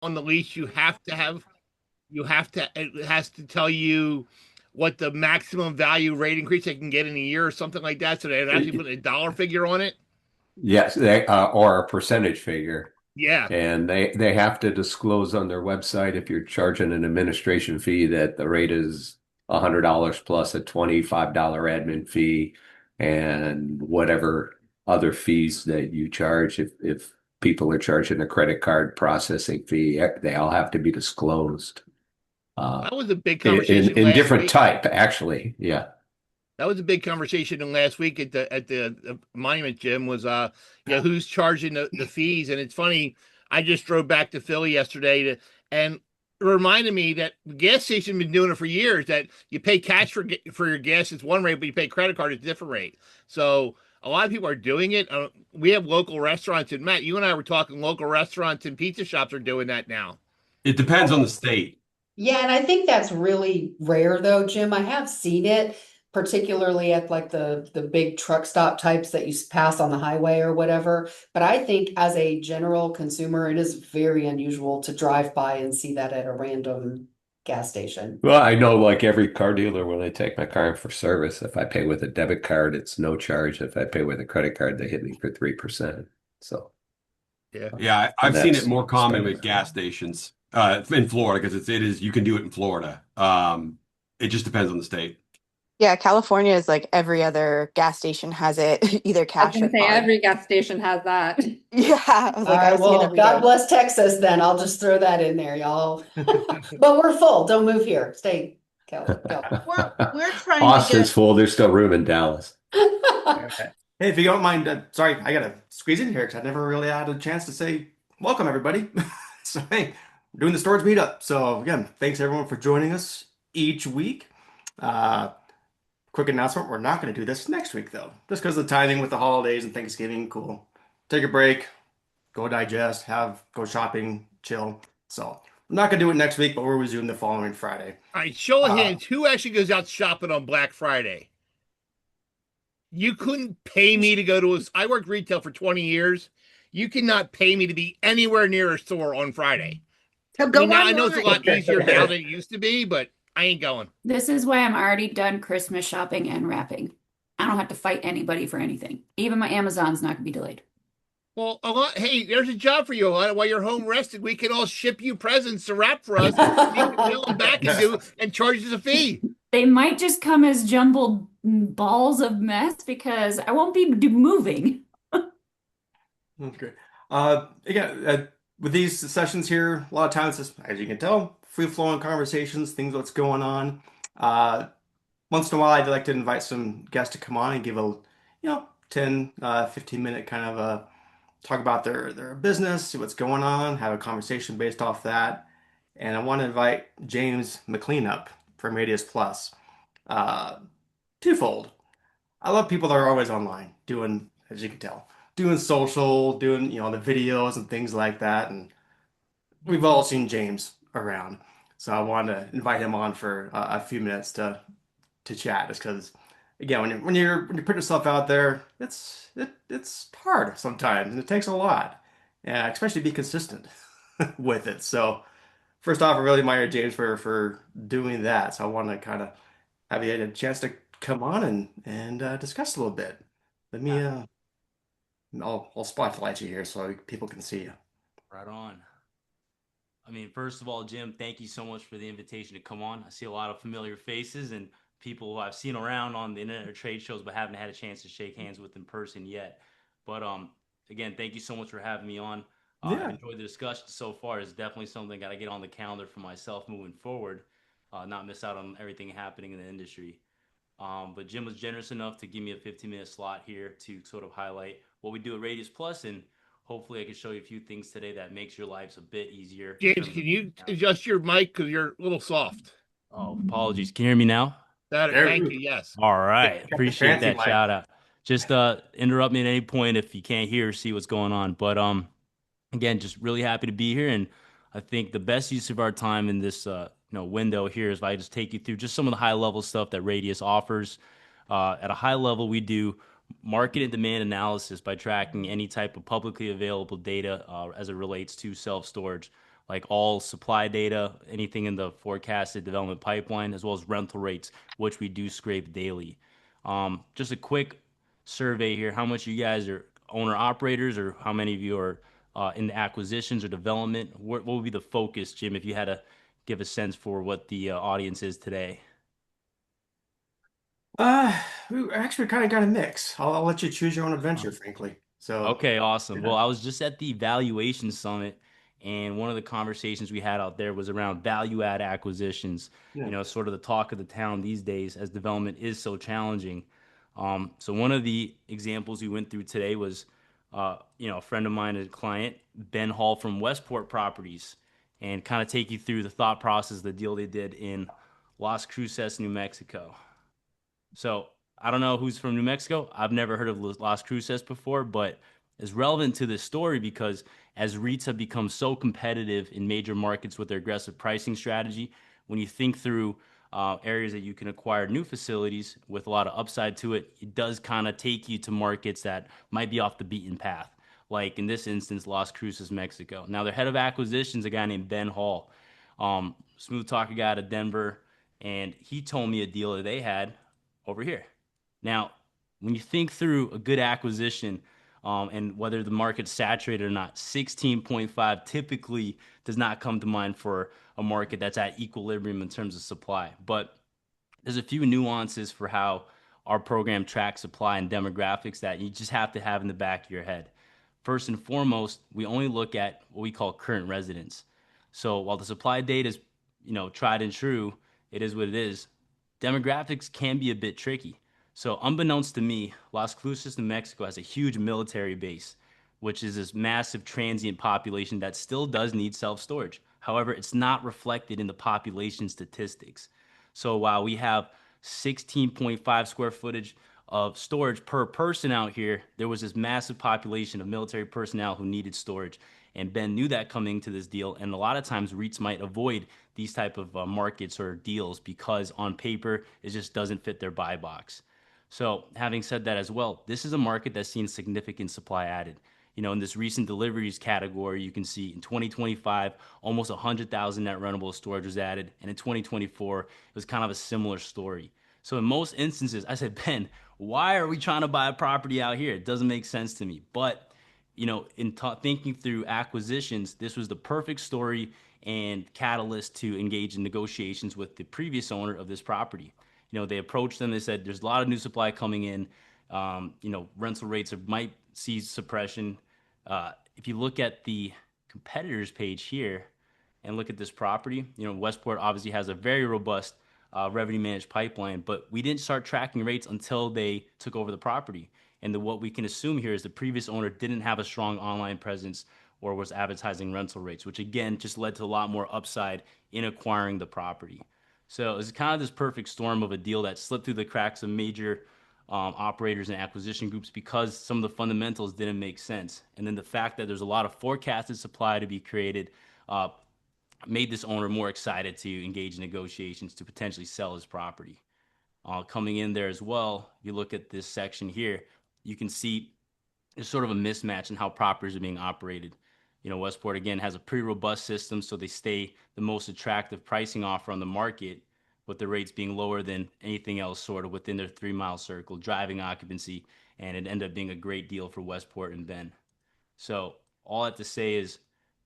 on the lease, it has to tell you what the maximum value rate increase they can get in a year or something like that. So they actually put a dollar figure on it. Yes, they or a percentage figure. Yeah. And they have to disclose on their website if you're charging an administration fee that the rate is $100 plus a $25 admin fee and whatever other fees that you charge. If people are charging a credit card processing fee, they all have to be disclosed. Uh, That was a big in conversation in last different week. type, actually. Yeah. That was a big conversation in last week at the monument gym was who's charging the fees. And it's funny, I just drove back to Philly yesterday and it reminded me that the gas station been doing it for years, that you pay cash for your gas, it's one rate, but you pay credit card, it's a different rate. So a lot of people are doing it. We have local restaurants, and Matt, you and I were talking, local restaurants and pizza shops are doing that now. It depends on the state. Yeah, and I think that's really rare though, Jim. I have seen it, particularly at like the big truck stop types that you pass on the highway or whatever. But I think as a general consumer, it is very unusual to drive by and see that at a random gas station. Well, I know like every car dealer, when I take my car in for service, if I pay with a debit card, it's no charge. If I pay with a credit card, they hit me for 3%. So, Yeah. Yeah, and I've seen it that's more common with standard. gas stations in Florida because it is you can do it in Florida. It just depends on the state. Yeah, California is like every other gas station has it, either I was cash or gonna say card. every gas station has that. Yeah, I was All like, I right, see it well, every God day. bless Texas then. I'll just throw that in there, y'all. But we're full. Don't move here. Stay, Cal. We're trying to Austin's get full. There's still room in Dallas. Okay. Hey, if you don't mind, sorry, I gotta squeeze in here because I never really had a chance to say welcome, everybody. So, hey, we're doing the storage meetup. So, again, thanks everyone for joining us each week. Uh, Quick announcement, we're not going to do this next week, though, just because of the timing with the holidays and Thanksgiving. Cool. Take a break, go digest, go shopping, chill. So, I'm not going to do it next week, but we'll resume the following Friday. All right, show of Uh, hands, who actually goes out shopping on Black Friday? You couldn't pay me to go to I worked retail for 20 years. You cannot pay me to be anywhere near a store on Friday. to I go mean, now I know it's a online. lot easier now than it used to be, but I ain't going. This is why I'm already done Christmas shopping and wrapping. I don't have to fight anybody for anything. Even my Amazon's not gonna be delayed. Well, a lot. Hey, there's a job for you, Alana. While you're home rested, we can all ship you presents to wrap for us. And you can mail them back and charge us a fee. They might just come as jumbled balls of mess because I won't be moving. Okay. Again, with these sessions here, a lot of times, as you can tell, free-flowing conversations, things what's going on. Uh, Once in a while, I'd like to invite some guests to come on and give a, 10, 15-minute kind of talk about their business, see what's going on, have a conversation based off that. And I want to invite James McLean up from Radius Plus. Uh, Twofold. I love people that are always online doing, as you can tell, doing social, doing, the videos and things like that. And we've all seen James around. So I wanted to invite him on for a few minutes to chat, just because, again, when you put yourself out there, it's hard sometimes, and it takes a lot, and especially be consistent with it. So first off, I really admire James for doing that. So I want to kind of have you a chance to come on and discuss a little bit. Let me I'll spotlight you here so people can see you. Right on. I mean, first of all, Jim, thank you so much for the invitation to come on. I see a lot of familiar faces and people who I've seen around on the internet or trade shows, but haven't had a chance to shake hands with in person yet. But again, thank you so much for having me on. I've Yeah. enjoyed the discussion so far. It's definitely something I got to get on the calendar for myself moving forward, not miss out on everything happening in the industry. But Jim was generous enough to give me a 15-minute slot here to sort of highlight what we do at Radius Plus, and hopefully I can show you a few things today that makes your lives a bit easier. James, can you adjust your mic because you're a little soft? Oh, apologies. Can you hear me now? Thank you. Yes. All right. Got the Appreciate fancy that mic. shout out. Just interrupt me at any point if you can't hear or see what's going on. But again, just really happy to be here. And I think the best use of our time in this window here is if I just take you through just some of the high level stuff that Radius offers. At a high level, we do market and demand analysis by tracking any type of publicly available data as it relates to self storage. like all supply data, anything in the forecasted development pipeline, as well as rental rates, which we do scrape daily. Just a quick survey here. How much you guys are owner operators, or how many of you are in the acquisitions or development? What would be the focus, Jim, if you had to give a sense for what the audience is today? Uh, we actually kind of got a mix. I'll let you choose your own adventure, frankly. So, Okay, awesome. Well, yeah, I was just at the valuation summit, and one of the conversations we had out there was around value add acquisitions. yeah. Sort of the talk of the town these days as development is so challenging. So one of the examples we went through today was, a friend of mine, a client, Ben Hall from Westport Properties, and kind of take you through the thought process, the deal they did in Las Cruces, New Mexico. So I don't know who's from New Mexico. I've never heard of Las Cruces before, but it's relevant to this story because as REITs have become so competitive in major markets with their aggressive pricing strategy, when you think through areas that you can acquire new facilities with a lot of upside to it, it does kind of take you to markets that might be off the beaten path. Like in this instance, Las Cruces, Mexico. Now, their head of acquisitions, a guy named Ben Hall, smooth talker guy out of Denver, and he told me a deal that they had over here. Now, when you think through a good acquisition and whether the market's saturated or not, 16.5 typically does not come to mind for a market that's at equilibrium in terms of supply. But there's a few nuances for how our program tracks supply and demographics that you just have to have in the back of your head. First and foremost, we only look at what we call current residents. So while the supply data is, tried and true, it is what it is. Demographics can be a bit tricky. So unbeknownst to me, Las Cruces, New Mexico has a huge military base, which is this massive transient population that still does need self-storage. However, it's not reflected in the population statistics. So while we have 16.5 square footage of storage per person out here, there was this massive population of military personnel who needed storage. And Ben knew that coming to this deal. And a lot of times REITs might avoid these type of markets or deals because on paper, it just doesn't fit their buy box. So having said that as well, this is a market that's seen significant supply added. In this recent deliveries category, you can see in 2025, almost 100,000 net rentable storage was added. And in 2024, it was kind of a similar story. So in most instances, I said, Ben, why are we trying to buy a property out here? It doesn't make sense to me. But, in thinking through acquisitions, this was the perfect story and catalyst to engage in negotiations with the previous owner of this property. They approached them. They said, there's a lot of new supply coming in. Rental rates might see suppression. If you look at the competitors page here and look at this property, Westport obviously has a very robust revenue managed pipeline, but we didn't start tracking rates until they took over the property. And what we can assume here is the previous owner didn't have a strong online presence or was advertising rental rates, which again just led to a lot more upside in acquiring the property. So it's kind of this perfect storm of a deal that slipped through the cracks of major operators and acquisition groups because some of the fundamentals didn't make sense. And then the fact that there's a lot of forecasted supply to be created made this owner more excited to engage in negotiations to potentially sell his property. Coming in there as well, if you look at this section here, you can see there's sort of a mismatch in how properties are being operated. Westport again has a pretty robust system, so they stay the most attractive pricing offer on the market, with the rates being lower than anything else sort of within their 3 mile circle, driving occupancy, and it ended up being a great deal for Westport and Ben. So all I have to say is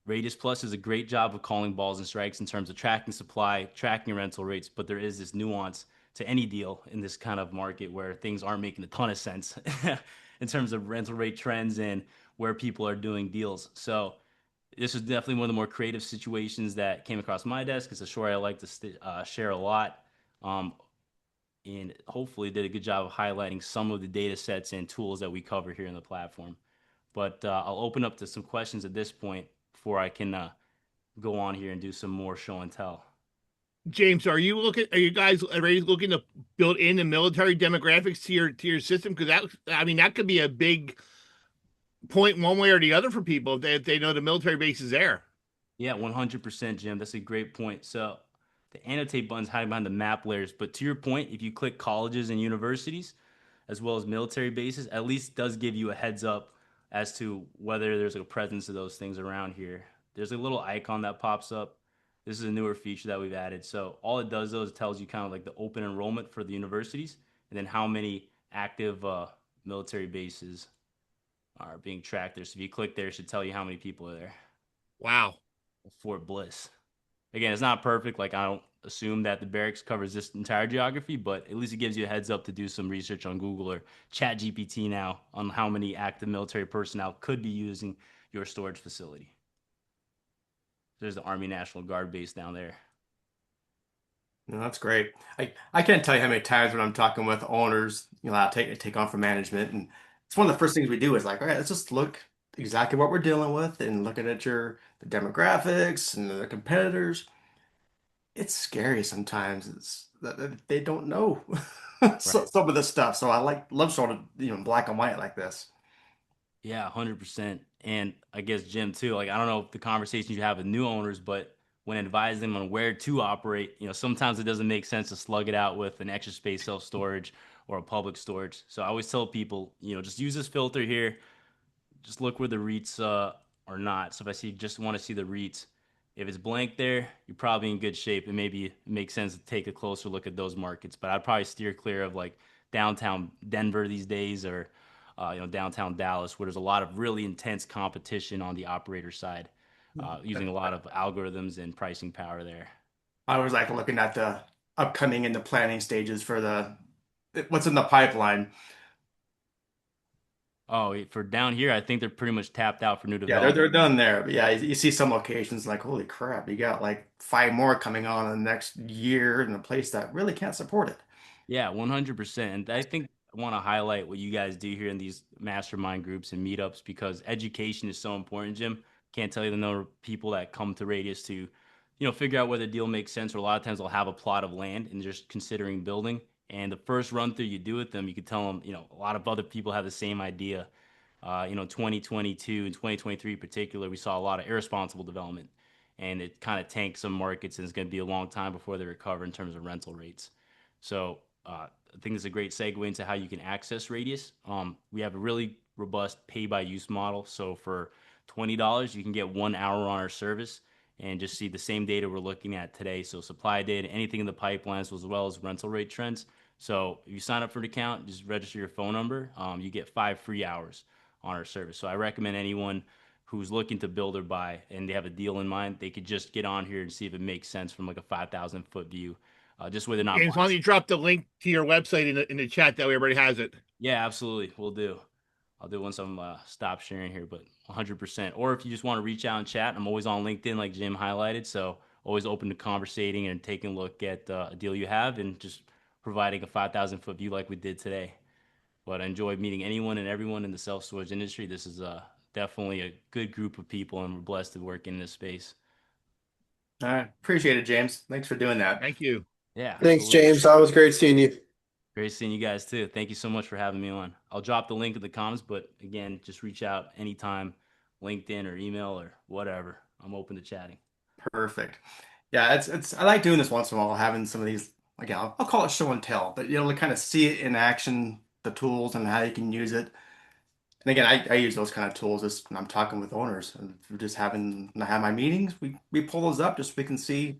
Radius Plus is a great job of calling balls and strikes in terms of tracking supply, tracking rental rates, but there is this nuance to any deal in this kind of market where things aren't making a ton of sense in terms of rental rate trends and where people are doing deals. So this was definitely one of the more creative situations that came across my desk. It's a story I like to share a lot. And hopefully did a good job of highlighting some of the data sets and tools that we cover here in the platform. But I'll open up to some questions at this point before I can go on here and do some more show and tell. James, are you guys already looking to build in the military demographics to your system? Because that could be a big point one way or the other for people if they know the military base is there. Yeah, 100%, Jim. That's a great point. So the annotate button's hiding behind the map layers. But to your point, if you click colleges and universities, as well as military bases, at least does give you a heads up as to whether there's a presence of those things around here. there's a little icon that pops up. This is a newer feature that we've added. So all it does though is tells you kind of like the open enrollment for the universities and then how many active military bases are being tracked there. So if you click there, it should tell you how many people are there. Wow. Fort Bliss. Again, it's not perfect. Like I don't assume that the barracks covers this entire geography, but at least it gives you a heads up to do some research on Google or Chat GPT now on how many active military personnel could be using your storage facility. There's the Army National Guard base down there. No, that's great. I can't tell you how many times when I'm talking with owners, I take on for management, and it's one of the first things we do is like, all right, let's just look exactly what we're dealing with and looking at the demographics and the competitors. It's scary sometimes. It's that they don't know Right. some of this stuff. So love sort of black and white like this. Yeah, 100%. And I guess Jim too. Like I don't know if the conversations you have with new owners, but when advising them on where to operate, sometimes it doesn't make sense to slug it out with an extra space self storage or a public storage. So I always tell people, just use this filter here. Just look where the REITs are not. So if I see just want to see the REITs, if it's blank there, you're probably in good shape. And maybe it makes sense to take a closer look at those markets. But I'd probably steer clear of like downtown Denver these days or downtown Dallas, where there's a lot of really intense competition on the operator side, using a lot of algorithms and pricing power there. I was like looking at the upcoming and the planning stages for what's in the pipeline. Oh, for down here, I think they're pretty much tapped out for new Yeah, they're development. done there. But yeah, you see some locations like, holy crap, you got like 5 more coming on in the next year in a place that really can't support it. Yeah, 100%. And I think I want to highlight what you guys do here in these mastermind groups and meetups because education is so important, Jim. Can't tell you the number of people that come to Radius to, figure out whether the deal makes sense, or a lot of times they'll have a plot of land and just considering building. And the first run through you do with them, you could tell them, a lot of other people have the same idea. 2022 and 2023 in particular, we saw a lot of irresponsible development and it kind of tanked some markets and it's going to be a long time before they recover in terms of rental rates. So I think it's a great segue into how you can access Radius. We have a really robust pay by use model. So for $20, you can get 1 hour on our service and just see the same data we're looking at today. So supply data, anything in the pipelines, as well as rental rate trends. So if you sign up for an account, just register your phone number. You get 5 free hours on our service. So I recommend anyone who's looking to build or buy and they have a deal in mind, they could just get on here and see if it makes sense from like a 5,000 foot view. Just where they're not James, why don't you drop the link to your website in the chat that way everybody has it? Yeah, absolutely. We'll do. I'll do once I'm stop sharing here, but 100%. Or if you just want to reach out and chat, I'm always on LinkedIn, like Jim highlighted. So always open to conversating and taking a look at a deal you have and just providing a 5,000 foot view like we did today. But I enjoyed meeting anyone and everyone in the self storage industry. This is definitely a good group of people, and we're blessed to work in this space. All right, appreciate it, James. Thanks for doing that. Thank you. Yeah, Thanks, absolutely. James. Always great seeing you. Great seeing you guys too. Thank you so much for having me on. I'll drop the link in the comments, but again, just reach out anytime, LinkedIn or email or whatever. I'm open to chatting. Perfect. Yeah, it's I like doing this once in a while, having some of these, again, I'll call it show and tell, but to kind of see it in action, the tools and how you can use it. And again, I use those kind of tools just when I'm talking with owners and we're just when I have my meetings, we pull those up just so we can see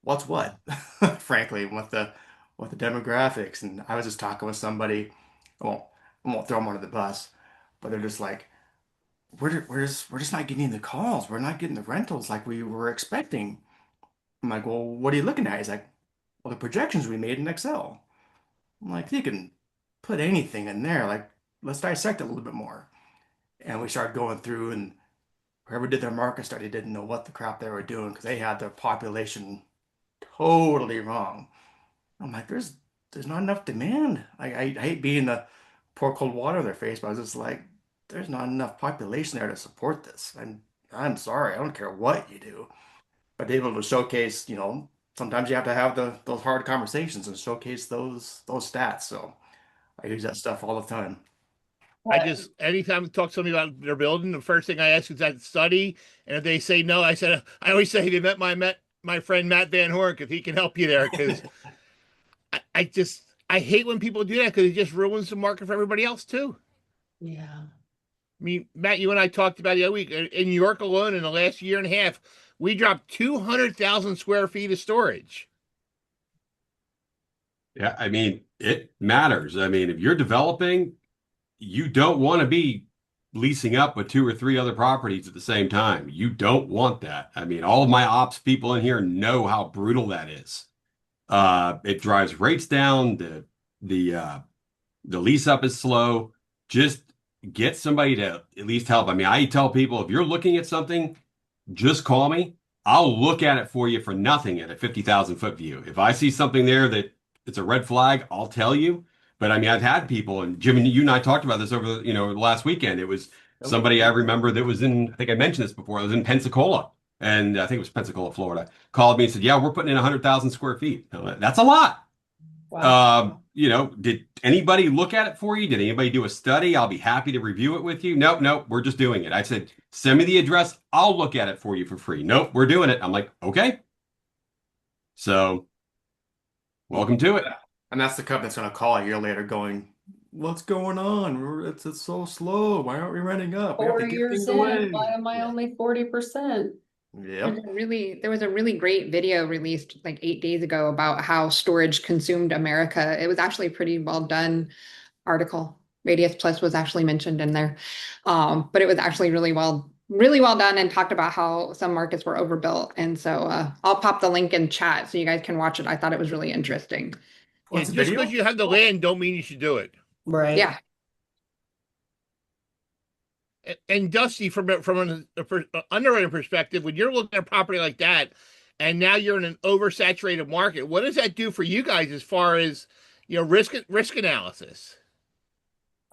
what's what, frankly, with the demographics. And I was just talking with somebody, I won't throw them under the bus, but they're just like, we're just not getting the calls. We're not getting the rentals like we were expecting. I'm like, well, what are you looking at? He's like, well, the projections we made in Excel. I'm like, you can put anything in there. Like, let's dissect it a little bit more. And we started going through, and whoever did their market study didn't know what the crap they were doing because they had their population totally wrong. I'm like, there's not enough demand. I hate being the pour cold water in their face, but I was just like, there's not enough population there to support this. I'm sorry, I don't care what you do. But able to showcase, sometimes you have to have those hard conversations and showcase those stats. So I use that stuff all the time. Anytime I talk to somebody about their building, the first thing I ask is that study. And if they say no, I always say they met my friend Matt Van Horn if he can help you there. Because I hate when people do that because it just ruins the market for everybody else too. Yeah. mean, Matt, you and I talked about the other week in New York alone in the last year and a half, we dropped 200,000 square feet of storage. Yeah, I mean, it matters. I mean, if you're developing, you don't want to be leasing up with two or three other properties at the same time. You don't want that. I mean, all of my ops people in here know how brutal that is. It drives rates down. The lease up is slow. Just get somebody to at least help. I mean, I tell people if you're looking at something, just call me. I'll look at it for you for nothing at a 50,000 foot view. If I see something there that it's a red flag, I'll tell you. But I mean, I've had people, and Jim, and you and I talked about this over, last weekend. It was somebody I remember that was in, I think I mentioned this before, it was in Pensacola. And I think it was Pensacola, Florida, called me and said, yeah, we're putting in 100,000 square feet. I'm like, that's a lot. Wow. Did anybody look at it for you? Did anybody do a study? I'll be happy to review it with you. Nope, we're just doing it. I said, send me the address. I'll look at it for you for free. Nope, we're doing it. I'm like, okay. So, welcome to it. And that's the company that's going to call a year later going, what's going on? It's so slow. Why aren't we running up? We have 4 to give years things in, away. why am I only 40%? Yep. There was a really great video released like 8 days ago about how storage consumed America. It was actually a pretty well done article. Radius Plus was actually mentioned in there. But it was actually really well done and talked about how some markets were overbuilt. And so I'll pop the link in chat so you guys can watch it. I thought it was really interesting. What's Just video? because you have the land don't mean you should do it. Right. Yeah. And Dusty, from an underwriting perspective, when you're looking at a property like that, and now you're in an oversaturated market, what does that do for you guys as far as risk analysis?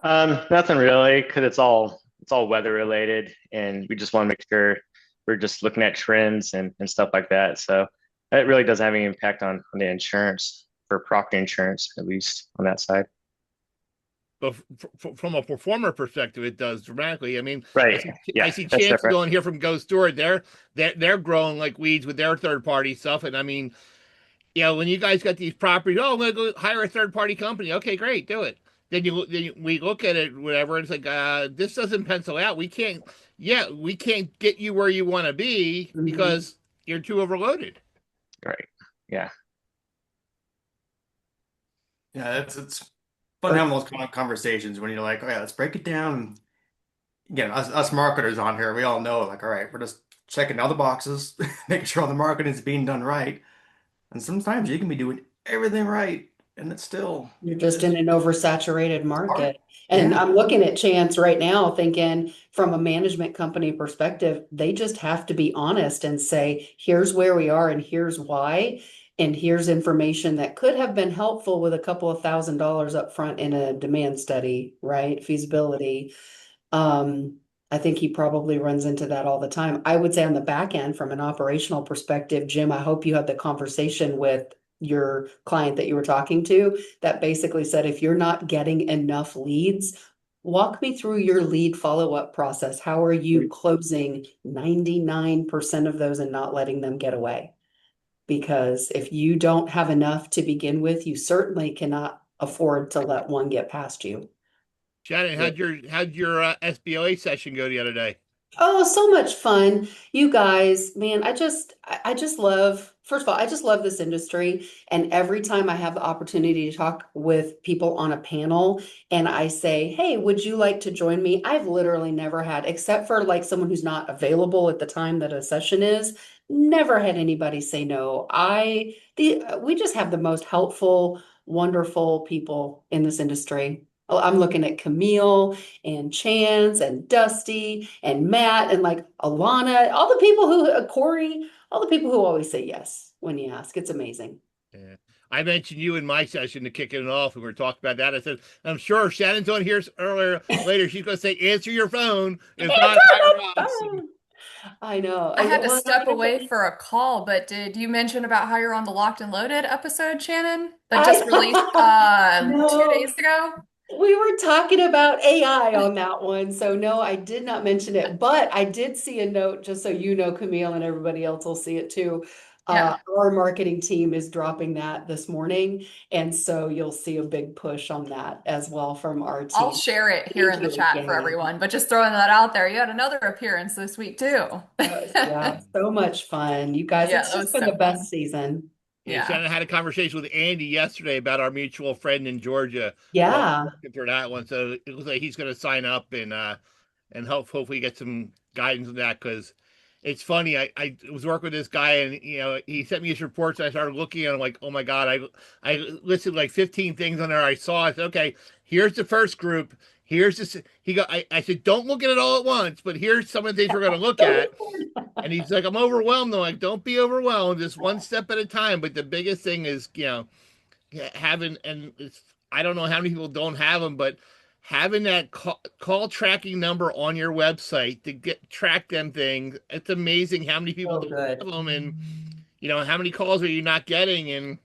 Nothing really, because it's all weather related, and we just want to make sure we're just looking at trends and stuff like that. So that really doesn't have any impact on the insurance for property insurance, at least on that side. But from a performer perspective, it does dramatically. I mean, Right. I see That's Chance different. going here from Ghost Stewart. They're growing like weeds with their third party stuff. And I mean, when you guys got these properties, I'm gonna go hire a third party company. Okay, great, do it. We look at it, whatever. And it's like, this doesn't pencil out. We can't get you where you want to be because you're too overloaded. Right. Yeah. Yeah, it's fun having those kind of conversations when you're like, oh yeah, let's break it down. Again, us marketers on here, we all know, like, all right, we're just checking all the boxes, making sure all the marketing is being done right. And sometimes you can be doing everything right, and it's still You're just in an oversaturated market. hard. And Yeah. I'm looking at Chance right now thinking from a management company perspective, they just have to be honest and say, here's where we are and here's why. And here's information that could have been helpful with a couple of $1,000s up front in a demand study, right? Feasibility. I think he probably runs into that all the time. I would say on the back end, from an operational perspective, Jim, I hope you had the conversation with your client that you were talking to that basically said, if you're not getting enough leads, walk me through your lead follow-up process. How are you closing 99% of those and not letting them get away? Because if you don't have enough to begin with, you certainly cannot afford to let one get past you. Shannon, how'd your SBOA session go the other day? Oh, so much fun. You guys, man, I just love, first of all, I just love this industry. And every time I have the opportunity to talk with people on a panel and I say, hey, would you like to join me? I've literally never had, except for like someone who's not available at the time that a session is, never had anybody say no. We just have the most helpful, wonderful people in this industry. I'm looking at Camille and Chance and Dusty and Matt and like Alana, all the people Corey, all the people who always say yes when you ask. It's amazing. Yeah. I mentioned you in my session to kick it off, and we were talking about that. I said, I'm sure Shannon's on here later. She's going to say, answer your phone. If not, hire us. I know. I had to step away for a call, but did you mention about how you're on the Locked and Loaded episode, Shannon? That just released 2 days ago? We were talking about AI on that one. So no, I did not mention it, but I did see a note, just so you know, Camille, and everybody else will see it too. Yeah. Our marketing team is dropping that this morning, and so you'll see a big push on that as well from our I'll team. share it here in the chat for Yeah. everyone, but just throwing that out there. You had another appearance this week too. Yeah, so much fun. You guys, Yeah, it's that just was been so the best fun. season. Yeah, Yeah. Shannon had a conversation with Andy yesterday about our mutual friend in Georgia. Yeah. Looking for that one. So it looks like he's going to sign up and hopefully get some guidance on that because it's funny. I was working with this guy and he sent me his reports. And I started looking and I'm like, oh my god! I listed like 15 things on there. I saw. I said, okay, here's the first group. Here's this. I said, don't look at it all at once, but here's some of the things we're going to look at. And he's like, I'm overwhelmed. Though, like, don't be overwhelmed. Just one step at a time. But the biggest thing is, having, and it's, I don't know how many people don't have them, but having that call tracking number on your website to track them things. It's amazing how many people So don't good. have them, and how many calls are you not getting, and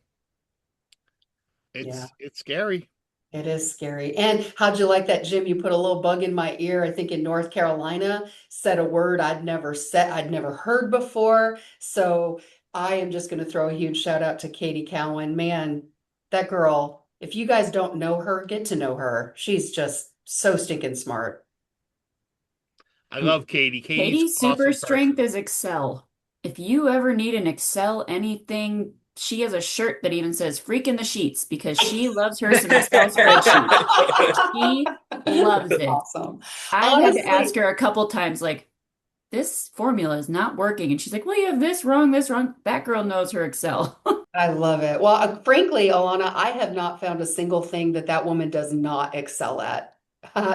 Yeah. it's scary. It is scary. And how'd you like that, Jim? You put a little bug in my ear. I think in North Carolina, said a word I'd never heard before. So I am just going to throw a huge shout out to Katie Cowan. Man, that girl, if you guys don't know her, get to know her. She's just so stinking smart. I love Katie. Katie's an Katie's super awesome strength person. is Excel. If you ever need an Excel anything, she has a shirt that even says "Freak in the Sheets" because she loves her some Excel spreadsheets. She loves it. Awesome. I've had to Honestly, ask her a couple times, like, this formula is not working. And she's like, well, you have this wrong, this wrong. That girl knows her Excel. I love it. Well, frankly, Alana, I have not found a single thing that that woman does not excel at.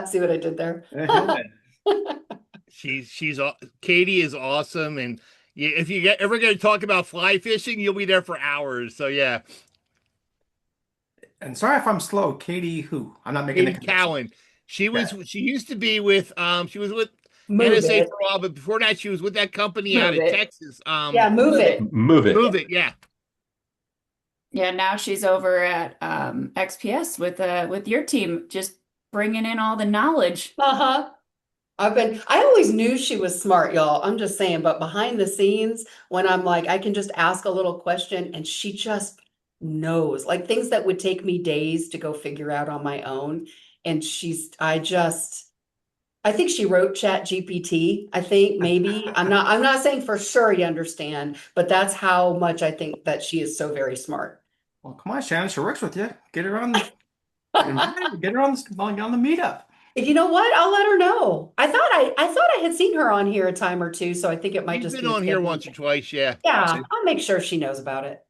See what I did there? Katie is awesome, and if you ever going to talk about fly fishing, you'll be there for hours. So yeah, And sorry if I'm slow. Katie, who? I'm not making the Katie connection. Cowan. She was Okay. she used to be with she was with Move NSA it. for a while, but before that she was with that company out Move of it. Texas. Yeah, move Move it. it. Move it. Move it, yeah. Yeah, now she's over at XPS with your team, just bringing in all the knowledge. Uh-huh. I always knew she was smart, y'all. I'm just saying, but behind the scenes, when I'm like, I can just ask a little question and she just knows, like things that would take me days to go figure out on my own. And I think she wrote Chat GPT. I think maybe I'm not saying for sure you understand, but that's how much I think that she is so very smart. Well, come on, Shannon. She works with you. Get her on. Get her on the meetup. You know what? I'll let her know. I thought I had seen her on here a time or two, so I think it might She's just been be a on here scheduling once or thing. twice, yeah. Yeah, I'll make sure she knows about it.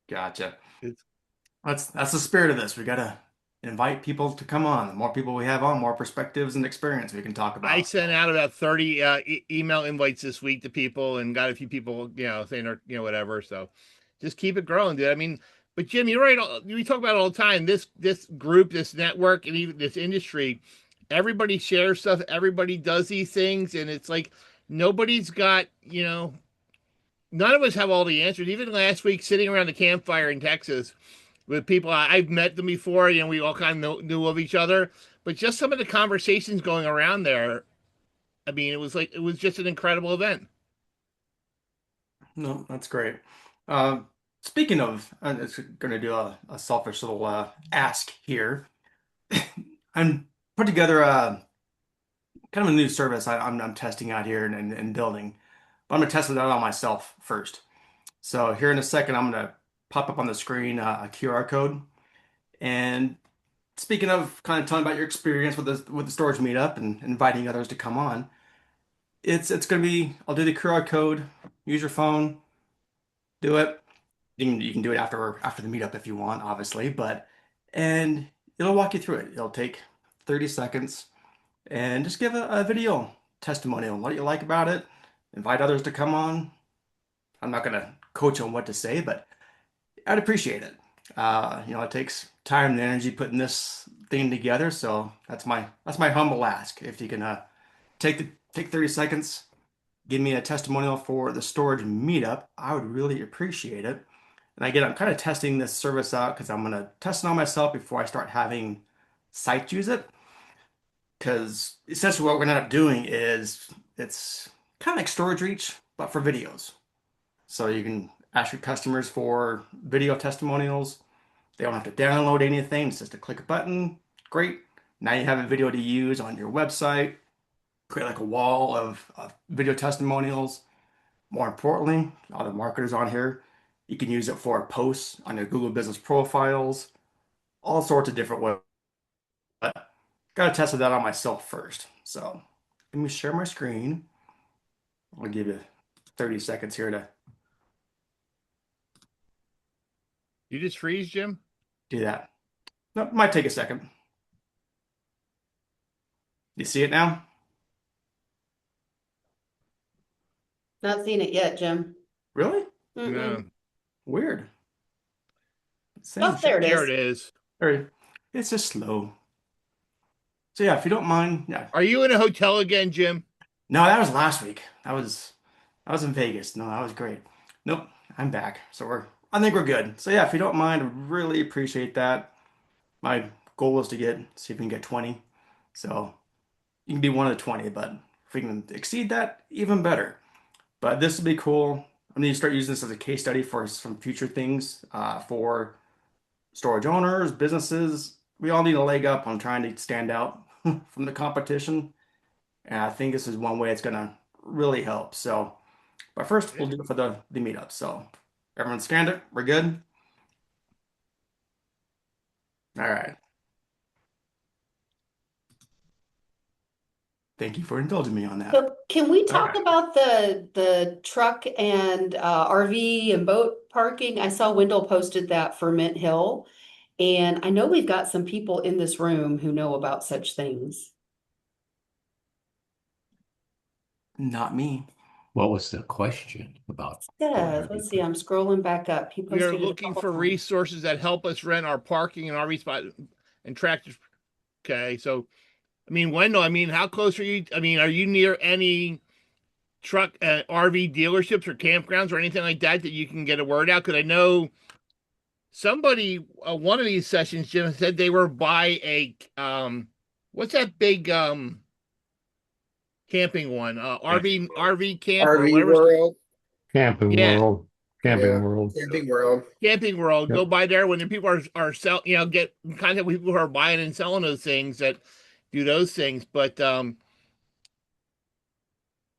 Gotcha. It's- That's the spirit of this. We gotta invite people to come on. The more people we have on, more perspectives and experience we can talk I about. sent out about 30 email invites this week to people and got a few people, saying, whatever. So just keep it growing, dude. I mean, but Jim, you're right. We talk about it all the time. This group, this network, and even this industry, everybody shares stuff. Everybody does these things. And it's like, nobody's got, none of us have all the answers. Even last week, sitting around the campfire in Texas with people, I've met them before, we all kind of knew of each other. But just some of the conversations going around there, I mean, it was just an incredible event. No, that's great. Uh, Speaking of, I'm just going to do a selfish little ask here. I'm put together a kind of a new service I'm testing out here and building, but I'm going to test it out on myself first. So here in a second, I'm going to pop up on the screen a QR code. And speaking of kind of telling about your experience with the storage meetup and inviting others to come on, it's going to be I'll do the QR code, use your phone, do it. You can do it after the meetup if you want, obviously, and it'll walk you through it. It'll take 30 seconds and just give a video testimonial on what you like about it. Invite others to come on. I'm not gonna coach on what to say, but I'd appreciate it. It takes time and energy putting this thing together, so that's my humble ask. If you can take 30 seconds, give me a testimonial for the storage meetup, I would really appreciate it. And again, I'm kind of testing this service out because I'm going to test it on myself before I start having sites use it. Because essentially what we're going to end up doing is it's kind of like Storage Reach, but for videos. So you can ask your customers for video testimonials. They don't have to download anything. It's just a click a button. Great. Now you have a video to use on your website. Create like a wall of video testimonials. More importantly, all the marketers on here, you can use it for posts on your Google business profiles, all sorts of different ways. But gotta test that on myself first. So let me share my screen. I'll give you 30 seconds here to You just freeze, Jim? do that. No, might take a second. You see it now? Not seen it yet, Jim. Really? Mm-mm. No. Weird. Oh, there it There is. it is. Or it's just slow. So yeah, if you don't mind, yeah. Are you in a hotel again, Jim? No, that was last week. I was in Vegas. No, that was great. Nope, I'm back. I think we're good. So yeah, if you don't mind, I really appreciate that. My goal is to see if we can get 20. So you can be one of the 20, but if we can exceed that, even better. But this will be cool. I'm going to start using this as a case study for some future things for storage owners, businesses. We all need a leg up on trying to stand out from the competition. And I think this is one way it's going to really help. So, but first we'll do it for the meetup. So everyone scanned it. We're good. All right. Thank you for indulging me on that. So can we talk right. about the truck and RV and boat parking? I saw Wendell posted that for Mint Hill, and I know we've got some people in this room who know about such things. Not me. What was the question about? Yeah, let's see. I'm scrolling back up. He We are posted it a looking couple for times. resources that help us rent our parking and RV spot and tractors. Okay, so I mean, Wendell, I mean, how close are you? I mean, are you near any truck RV dealerships or campgrounds or anything like that that you can get a word out? Because I know somebody one of these sessions, Jim, said they were by a what's that big camping one? RV camp or RV whatever. World. Camping Yeah. World. Camping Yeah, World. Camping World. Camping World. Yep. Go by there when the people are selling, get in contact with people who are buying and selling those things that do those things. But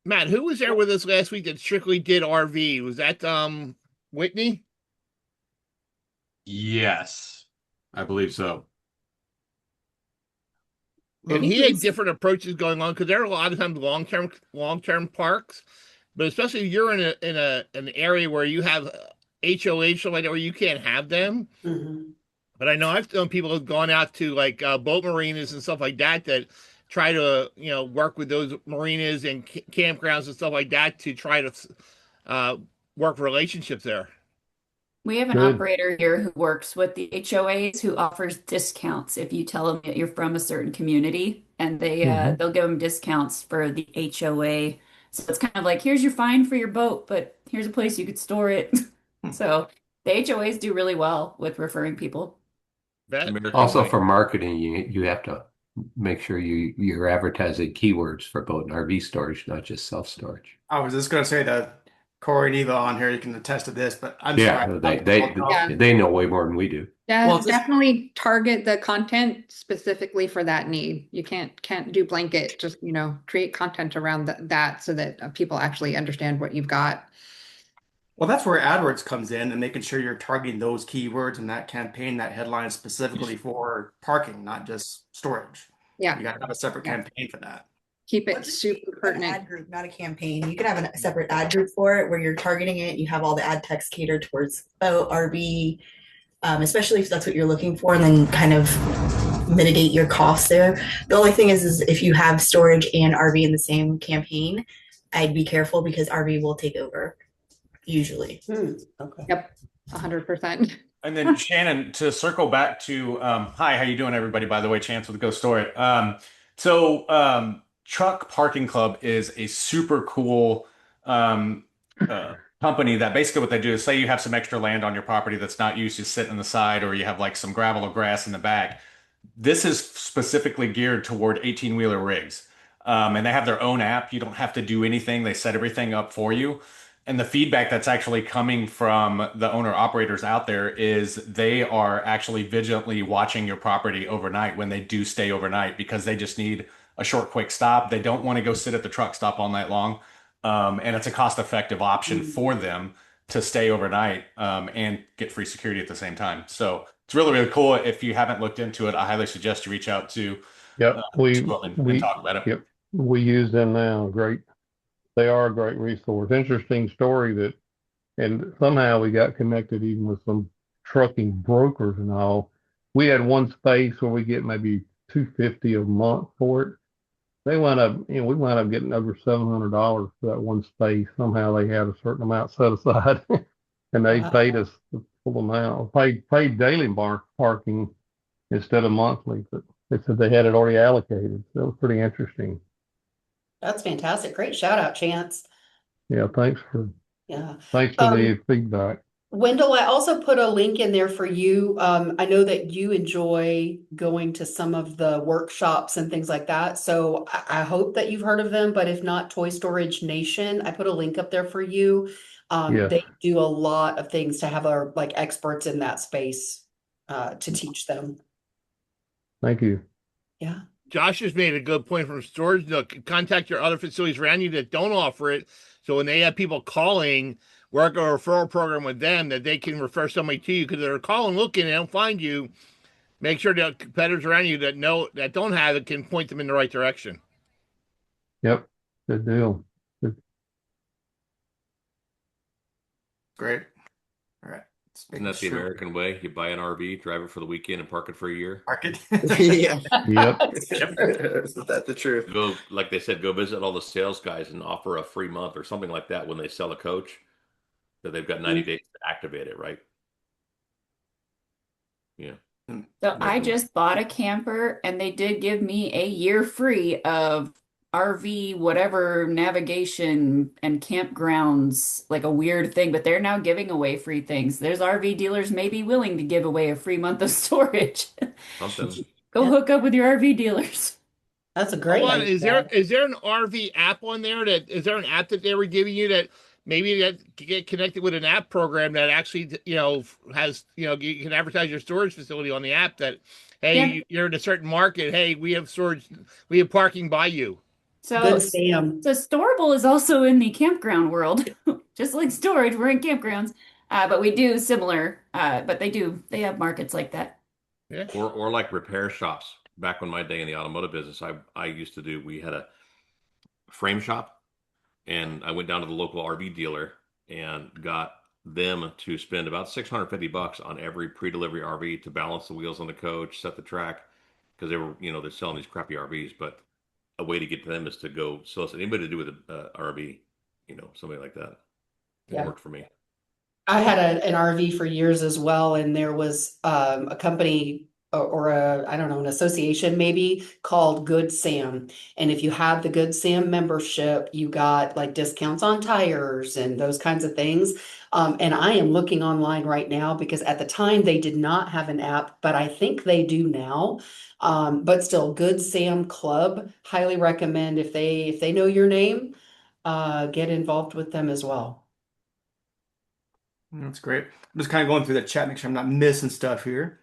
Matt, who was there with us last week that strictly did RV? Was that Whitney? Yes, I believe so. And he had different approaches going on because there are a lot of times long-term parks, but especially if you're in an area where you have HOH something like that where you can't have them. Mhm. But I know I've known people who've gone out to like boat marinas and stuff like that that try to work with those marinas and campgrounds and stuff like that to try to work relationships there. We have an Good. operator here who works with the HOAs who offers discounts if you tell them that you're from a certain community, and they'll give them discounts for the HOA. So it's kind of like, here's your fine for your boat, but here's a place you could store it. So the HOAs do really well with referring people. Also for marketing, you have to make sure you're advertising keywords for boat and RV storage, not just self-storage. I was just going to say that Corey and Eva on here, you can attest to this, but I'm Yeah, sorry. they know way more than we do. Yeah, Well, just- definitely target the content specifically for that need. You can't do blanket, just, create content around that so that people actually understand what you've got. Well, that's where AdWords comes in and making sure you're targeting those keywords and that campaign, that headline specifically for parking, not just storage. Yeah. You got to have a separate campaign for that. Keep Well, it just super an pertinent. ad group, not a campaign. You can have a separate ad group for it where you're targeting it. You have all the ad text catered towards boat, RV, especially if that's what you're looking for, and then kind of mitigate your costs there. The only thing is if you have storage and RV in the same campaign, I'd be careful because RV will take over usually. Okay. Yep, 100%. And then Shannon, to circle back to hi, how you doing, everybody? By the way, Chance with Go Store It. Truck Parking Club is a super cool company that basically what they do is say you have some extra land on your property that's not used, just sitting on the side, or you have like some gravel or grass in the back. This is specifically geared toward 18-wheeler rigs. And they have their own app. You don't have to do anything. They set everything up for you. And the feedback that's actually coming from the owner operators out there is they are actually vigilantly watching your property overnight when they do stay overnight because they just need a short, quick stop. They don't want to go sit at the truck stop all night long. And it's a cost-effective option for them to stay overnight and get free security at the same time. So it's really, really cool. If you haven't looked into it, I highly suggest you reach out to Yep, and talk about it. yep, we use them now. Great. They are a great resource. Interesting story that, and somehow we got connected even with some trucking brokers and all. We had one space where we get maybe 250 a month for it. They wound up, we wound up getting over $700 for that one space. Somehow they had a certain amount set aside, and they paid us the full amount. Paid daily parking instead of monthly, but they said they had it already allocated. So it was pretty interesting. That's fantastic. Great shout out, Chance. Yeah, thanks for Yeah. the feedback. Wendell, I also put a link in there for you. I know that you enjoy going to some of the workshops and things like that. So I hope that you've heard of them, but if not, Toy Storage Nation, I put a link up there for you. Yes. They do a lot of things to have our like experts in that space to teach them. Thank you. Yeah. Josh has made a good point from storage. Contact your other facilities around you that don't offer it. So when they have people calling, work a referral program with them that they can refer somebody to you because they're calling, looking, and don't find you. Make sure the competitors around you that don't have it can point them in the right direction. Yep. Good deal. Good. Great. All right. Isn't that the American way? You buy an RV, drive it for the weekend, and park it for a year. Park it. Yeah. Yep. Isn't that the truth? Go, like they said, go visit all the sales guys and offer a free month or something like that when they sell a coach. That they've got 90 days to activate it, right? Yeah. So I just bought a camper and they did give me a year free of RV, whatever navigation and campgrounds, like a weird thing, but they're now giving away free things. There's RV dealers maybe willing to give away a free month of storage. Something. Go hook up with your RV dealers. That's a great idea. Is there an RV app on there is there an app that they were giving you that maybe that get connected with an app program that actually, has, you can advertise your storage facility on the app that, hey, you're in a certain market. Hey, we have storage, we have parking by you. So, Good Sam. So Storable is also in the campground world, just like storage. We're in campgrounds, but we do similar. But they have markets like that. Yeah. Or like repair shops. Back when my day in the automotive business, I used to we had a frame shop, and I went down to the local RV dealer and got them to spend about $650 on every pre-delivery RV to balance the wheels on the coach, set the track, because they were, they're selling these crappy RVs. But a way to get to them is to go solicit anybody to do with an RV, somebody like that. It worked for me. I had an RV for years as well, and there was a company or an association maybe called Good Sam. And if you had the Good Sam membership, you got like discounts on tires and those kinds of things. And I am looking online right now because at the time they did not have an app, but I think they do now. But still, Good Sam Club, highly recommend if they know your name, get involved with them as well. That's great. I'm just kind of going through the chat, make sure I'm not missing stuff here.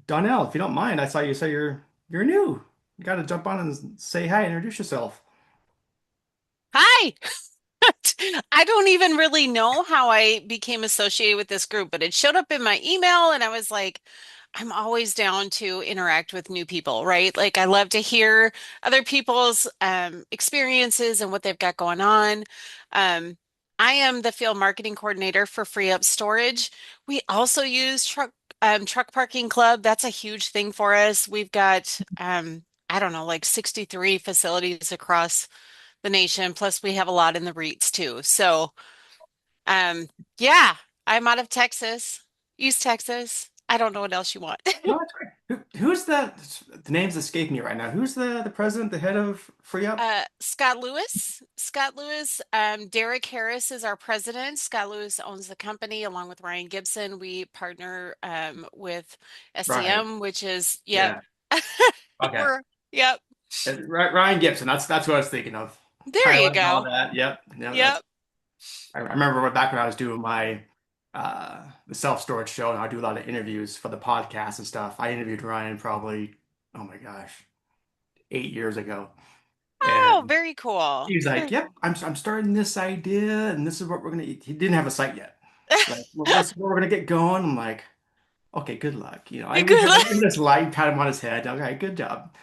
Donnell, if you don't mind, I saw you say you're new. You got to jump on and say hi, introduce yourself. Hi. I don't even really know how I became associated with this group, but it showed up in my email and I was like, I'm always down to interact with new people, right? Like I love to hear other people's experiences and what they've got going on. I am the field marketing coordinator for Free Up Storage. We also use Truck Parking Club. That's a huge thing for us. We've got I don't know, like 63 facilities across the nation. Plus we have a lot in the REITs too. So yeah, I'm out of Texas, East Texas. I don't know what else you want. No, that's great. Who's that? The names escape me right now. Who's the president, the head of Free Up? Scott Lewis. Derek Harris is our president. Scott Lewis owns the company along with Ryan Gibson. We partner with SCM, which is Okay. Yep. Ryan Gibson. That's what I was thinking of. There you Pilot and all go. that. Yep. Yep. I remember back when I was doing my the self-storage show, and I do a lot of interviews for the podcast and stuff. I interviewed Ryan probably, oh my gosh, 8 years ago. Oh, And very cool. he's like, "Yep, I'm starting this idea, and this is what we're gonna." He didn't have a site yet. Like, well, this is where we're gonna get going. I'm like, "Okay, good luck." We Good had luck. this light, pat him on his head. Okay, good job.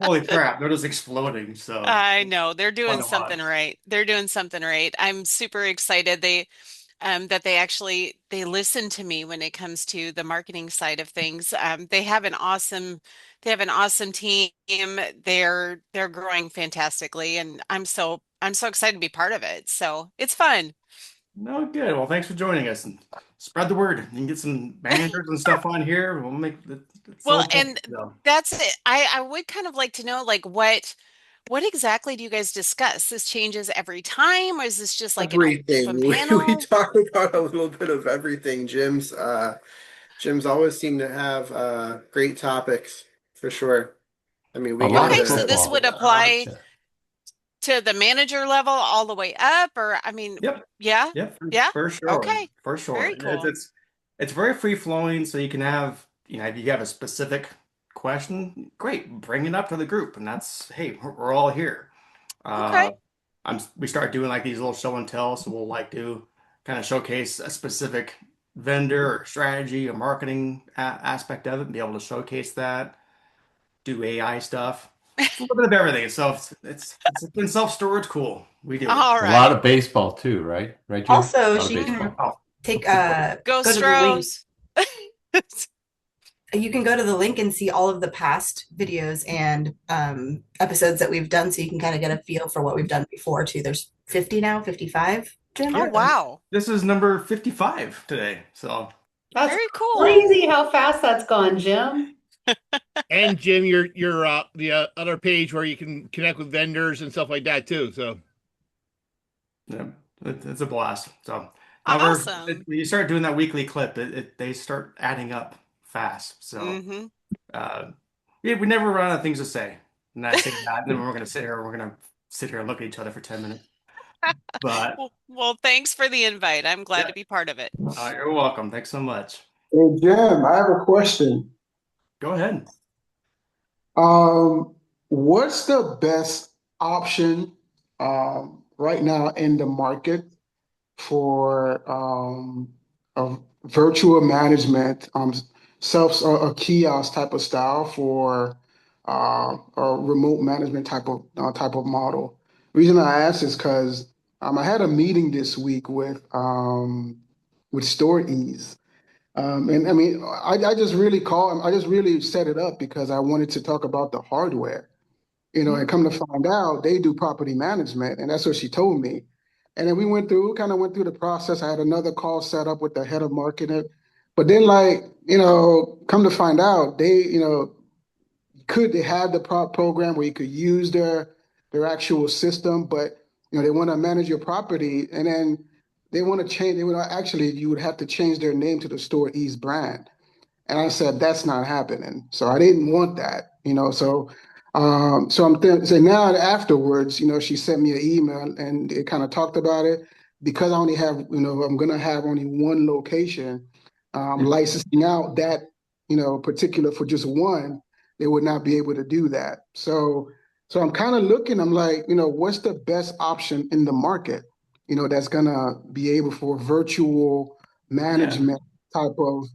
Holy crap, they're just exploding. So I know they're fun doing to watch. something right. They're doing something right. I'm super excited. That they actually they listen to me when it comes to the marketing side of things. They have an awesome team. They're growing fantastically, and I'm so excited to be part of it. So it's fun. No, good. Well, thanks for joining us and spread the word. You can get some managers and stuff on here. We'll make it's Well, so cool. and So, that's it. I would kind of like to know like what exactly do you guys discuss? This changes every time, or is this just like an open Everything. We panel? talk about a little bit of everything. Jim's always seem to have great topics for sure. I mean, A we get lot of Okay, so into this would football. apply to the manager level all the way up, or I mean, yep, yeah, yep, yeah. for sure, Okay, for sure. very cool. It's very free flowing, so you can have if you have a specific question, great, bring it up to the group, and that's hey, we're all here. Okay, Uh, we start doing like these little show and tell, so we'll like to kind of showcase a specific vendor or strategy or marketing aspect of it and be able to showcase that, do AI stuff. It's a little bit of everything. So it's been self-storage cool. We do it. all A lot right. of baseball too, right? Right, Jim? A Also, lot of she can baseball. Oh, take Go go to the link. Stros. You can go to the link and see all of the past videos and episodes that we've done, so you can kind of get a feel for what we've done before too. There's 50 now, 55, Jim. Oh, yeah, wow. this is number 55 today. So That's Very cool. crazy how fast that's gone, Jim. And Jim, your the other page where you can connect with vendors and stuff like that too. So yeah, it's a blast. So now Awesome. when you start doing that weekly clip, they start adding up fast. So Mm-hmm. yeah, we never run out of things to say. And I say that, and then we're gonna sit here and look at each other for 10 minutes. But Well, thanks for the invite. I'm glad yeah, to be part of it. you're welcome. Thanks so much. Hey, Jim, I have a question. Go ahead. Um, what's the best option right now in the market for a virtual management, self a kiosk type of style for a remote management type of model? Reason I ask is because I had a meeting this week with StoreEase. And I mean, I just really I just really set it up because I wanted to talk about the hardware, and come to find out they do property management, and that's what she told me. And then we kind of went through the process. I had another call set up with the head of marketing, but then like, come to find out they had the program where you could use their actual system, but they want to manage your property, and then they want to change. They would actually you would have to change their name to the Store East brand. And I said that's not happening. So I didn't want that. So so now afterwards, she sent me an email and it kind of talked about it because I only have I'm gonna have only one location, licensing out that particular for just one. They would not be able to do that. So I'm kind of looking. I'm like, what's the best option in the market? That's gonna be able for virtual Yeah. management type of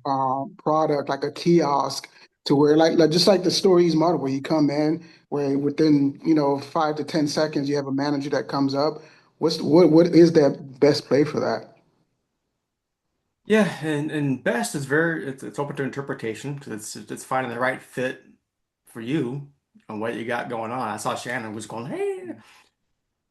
product, like a kiosk, to where like just like the stories model, where you come in, where within 5 to 10 seconds you have a manager that comes up. What is that best play for that? Yeah, and best is it's open to interpretation because it's finding the right fit for you and what you got going on. I saw Shannon was going, hey.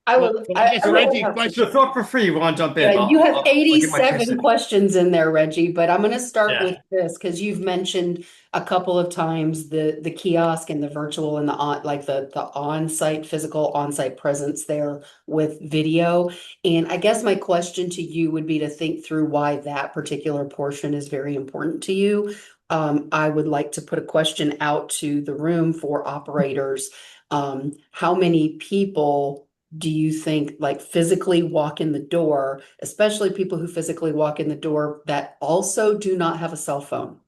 I well, will. I guess I Reggie, have So talk for free. You want to jump in? Yeah, you have I'll get my 87 questions in there, Reggie, but I'm going to start Yeah. with this because you've mentioned a couple of times the kiosk and the virtual and the on-site physical on-site presence there with video. And I guess my question to you would be to think through why that particular portion is very important to you. I would like to put a question out to the room for operators. How many people do you think like physically walk in the door, especially people who physically walk in the door that also do not have a cell phone?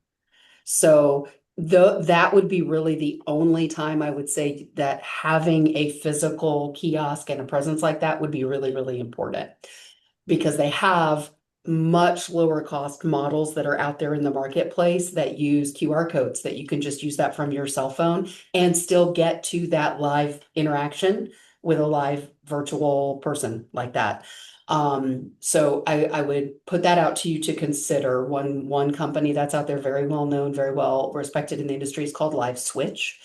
So that would be really the only time I would say that having a physical kiosk and a presence like that would be really, really important, because they have much lower cost models that are out there in the marketplace that use QR codes that you can just use that from your cell phone and still get to that live interaction with a live virtual person like that. So I would put that out to you to consider. One company that's out there, very well known, very well respected in the industry, is called Live Switch.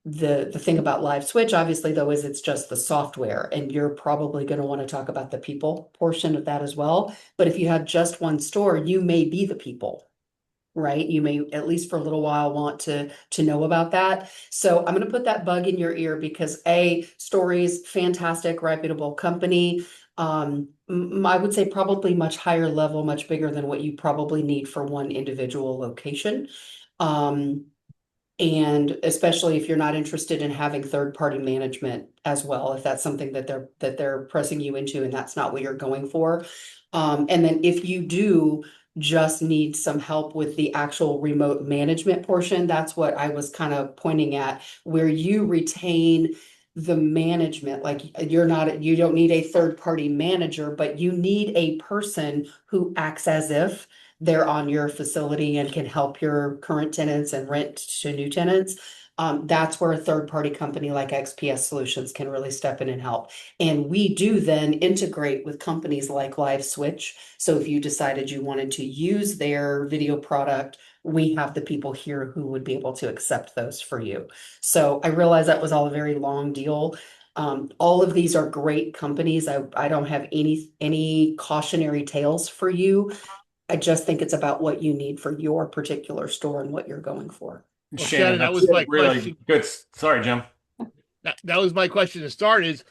The thing about Live Switch, obviously, though, is it's just the software, and you're probably going to want to talk about the people portion of that as well. But if you have just one store, you may be the people, right? You may, at least for a little while, want to know about that. So I'm going to put that bug in your ear because Stories, fantastic, reputable company. I would say probably much higher level, much bigger than what you probably need for one individual location. And especially if you're not interested in having third-party management as well, if that's something that they're pressing you into and that's not what you're going for. And then if you do just need some help with the actual remote management portion, that's what I was kind of pointing at, where you retain the management. Like you don't need a third-party manager, but you need a person who acts as if they're on your facility and can help your current tenants and rent to new tenants. That's where a third-party company like XPS Solutions can really step in and help. And we do then integrate with companies like Live Switch. So if you decided you wanted to use their video product, we have the people here who would be able to accept those for you. So I realize that was all a very long deal. All of these are great companies. I don't have any cautionary tales for you. I just think it's about what you need for your particular store and what you're going for. Well, Shannon, that was my really question. good. Sorry, Jim. That was my question to start is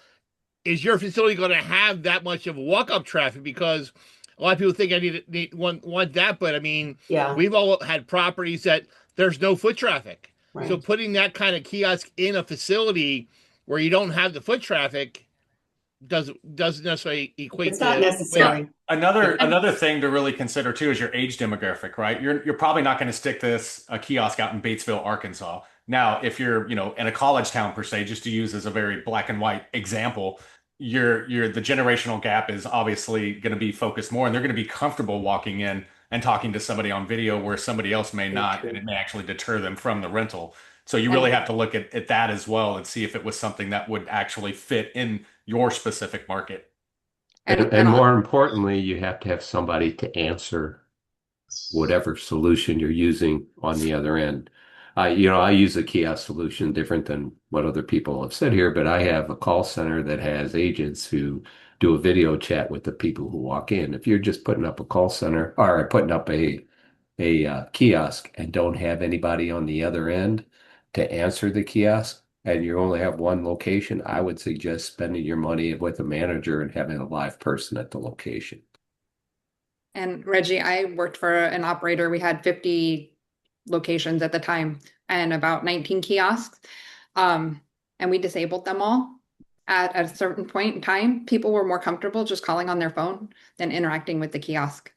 your facility going to have that much of walk-up traffic? Because a lot of people think I want that, but I mean, Yeah. we've all had properties that there's no foot traffic. Right. So putting that kind of kiosk in a facility where you don't have the foot traffic doesn't necessarily equate It's not to necessary. Another thing to really consider too is your age demographic, right? You're probably not going to stick this a kiosk out in Batesville, Arkansas. Now, if you're, in a college town per se, just to use as a very black and white example, the generational gap is obviously going to be focused more, and they're going to be comfortable walking in and talking to somebody on video where somebody else may not, and it may actually deter them from the rental. So you really have to look at that as well and see if it was something that would actually fit in your specific market. And more importantly, you have to have somebody to answer whatever solution you're using on the other end. I use a kiosk solution different than what other people have said here, but I have a call center that has agents who do a video chat with the people who walk in. If you're just putting up a call center or putting up a kiosk and don't have anybody on the other end to answer the kiosk, and you only have one location, I would suggest spending your money with a manager and having a live person at the location. And Reggie, I worked for an operator. We had 50 locations at the time and about 19 kiosks. And we disabled them all at a certain point in time. People were more comfortable just calling on their phone than interacting with the kiosk.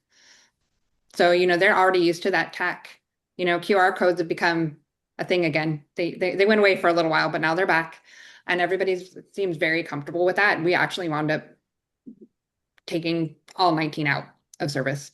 So, they're already used to that tech. QR codes have become a thing again. They went away for a little while, but now they're back. And everybody seems very comfortable with that. We actually wound up taking all 19 out of service.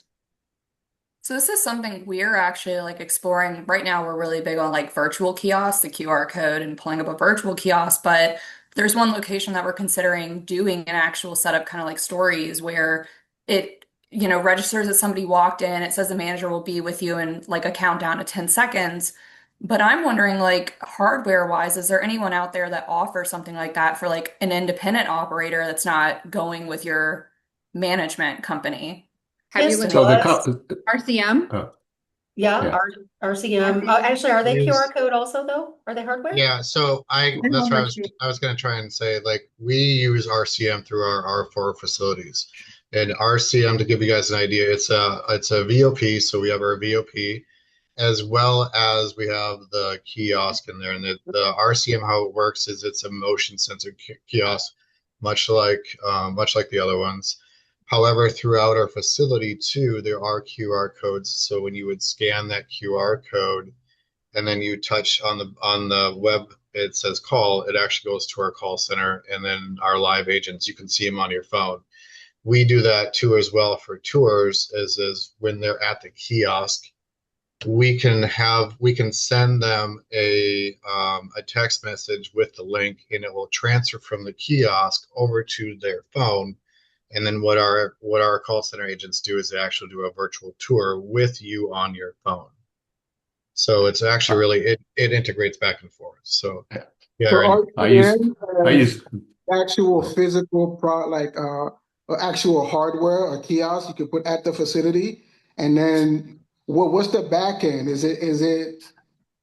So this is something we're actually like exploring right now. We're really big on like virtual kiosks, the QR code and pulling up a virtual kiosk, but there's one location that we're considering doing an actual setup, kind of like Stories, where it, registers that somebody walked in, it says the manager will be with you in like a countdown to 10 seconds. But I'm wondering, like, hardware wise, is there anyone out there that offers something like that for like an independent operator that's not going with your management company? Have you looked at RCM? Yeah. RCM. Actually, are they QR code also though? Are they hardware? Yeah, so that's what I was going to try and say. Like, we use RCM through our R4 facilities, and RCM, to give you guys an idea, it's a VOP. So we have our VOP, as well as we have the kiosk in there. And the RCM, how it works is it's a motion sensor kiosk, much like the other ones. However, throughout our facility too, there are QR codes. So when you would scan that QR code and then you touch on the web, it says call, it actually goes to our call center, and then our live agents, you can see them on your phone. We do that too as well for tours, is when they're at the kiosk, we can send them a text message with the link, and it will transfer from the kiosk over to their phone. And then what our call center agents do is they actually do a virtual tour with you on your phone. So it's actually really it integrates back and forth. So yeah, So I use actual physical actual hardware or kiosk you can put at the facility, and then what's the back end? Is it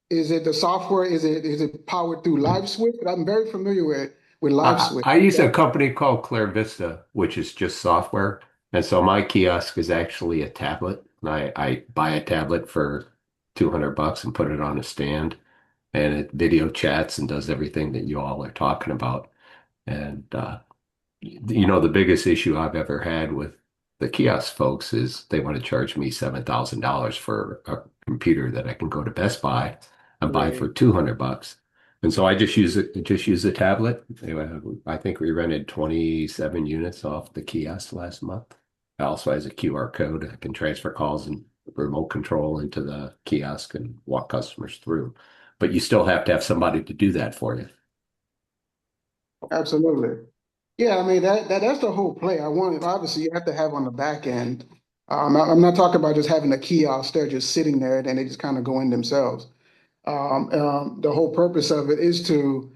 the software? Is it powered through LiveSwitch? I'm very familiar with LiveSwitch. I use a company called Claire Vista, which is just software. And so my kiosk is actually a tablet. And I buy a tablet for $200 and put it on a stand, and it video chats and does everything that you all are talking about. And the biggest issue I've ever had with the kiosk folks is they want to charge me $7,000 for a computer that I can go to Best Buy and buy for $200. And so I just use a tablet. I think we rented 27 units off the kiosk last month. It also has a QR code. I can transfer calls and remote control into the kiosk and walk customers through. But you still have to have somebody to do that for you. Absolutely. Yeah, I mean that's the whole play. Obviously you have to have on the back end. I'm not talking about just having a kiosk there just sitting there and they just kind of go in themselves. The whole purpose of it is to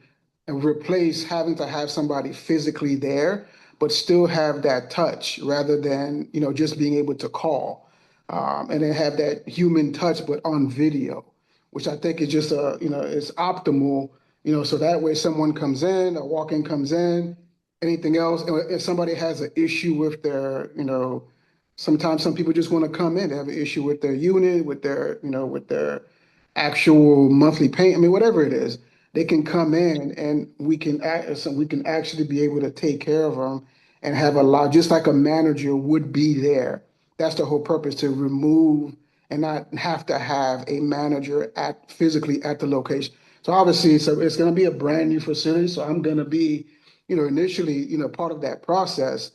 replace having to have somebody physically there, but still have that touch rather than just being able to call, and then have that human touch but on video, which I think is just is optimal. So that way someone comes in, a walk-in comes in, anything else, if somebody has an issue with their, sometimes some people just want to come in, they have an issue with their unit, with their actual monthly payment, I mean, whatever it is, they can come in and we can actually be able to take care of them and have a lot, just like a manager would be there. That's the whole purpose, to remove and not have to have a manager physically at the location. So obviously, it's going to be a brand new facility. So I'm going to be, initially, part of that process.